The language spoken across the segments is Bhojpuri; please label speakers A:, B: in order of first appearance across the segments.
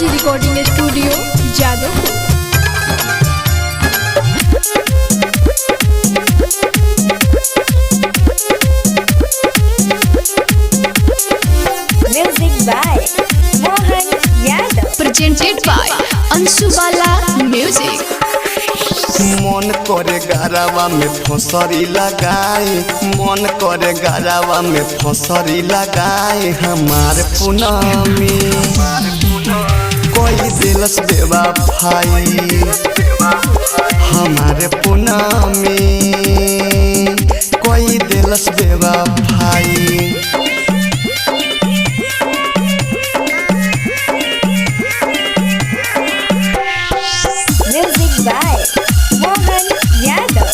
A: Balaji recording studio Jadavpur.
B: Music by Mohan Yadav,
A: presented by Anshubala music.
C: मन करे गरावा में फसरी लगाए, मन करे गरावा में फसरी लगाए। हमार पुनामी कोई दिलस बेवा भाई, हमारे पुनामी कोई दिलस बेवा भाई।
B: Music by Mohan Yadav,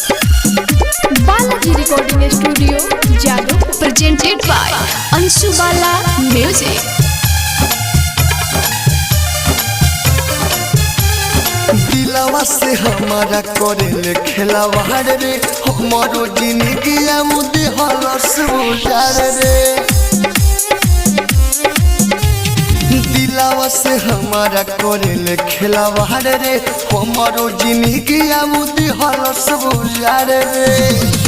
A: Balaji recording studio Jadavpur, presented by Anshubala music.
C: दिलवा से हमारा करे खेलवाड़ रे, हमारो जिंदगी मुदे हलस उजार रे। दिलवा से हमारा करे खेलवाड़ रे, हमारो जिंदगी मुदे हलस उजार रे।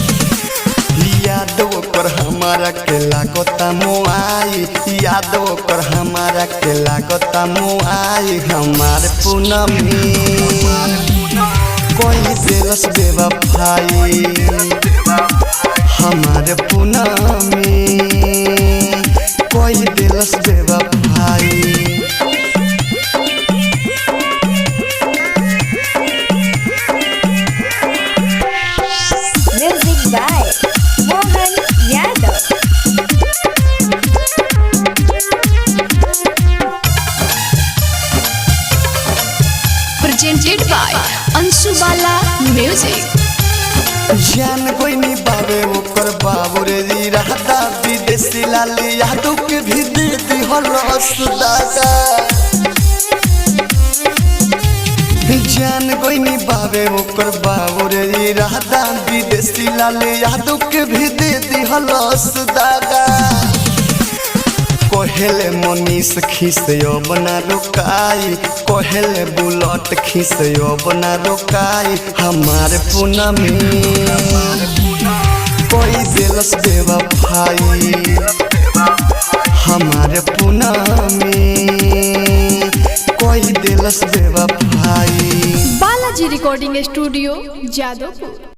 C: यादव कर हमारा के लागता मुआई, यादव कर हमारा के लागता मुआई। हमार पुनमी कोई दिलस बेवा भाई, हमारे पुनमी कोई दिलस बेवा भाई।
B: Music by Mohan Yadav,
A: presented by Anshubala music.
C: जान कोई नहीं बाबे ओकर बाबू रे जी रहता विदेशी लाली यादव के भी दे दी हलस दादा। जान कोई नहीं बाबे ओकर बाबू रे जी रहता विदेशी लाली यादव के भी दे दी हलस दादा। कोहेले मनीष खिसयो बना रुकाई, कोहेले बुलट खिसयो बना रुकाई। हमारे पुनमी कोई दिलस बेवा भाई, हमारे पुनमी कोई दिलस बेवा भाई।
A: Balaji recording studio Jadavpur.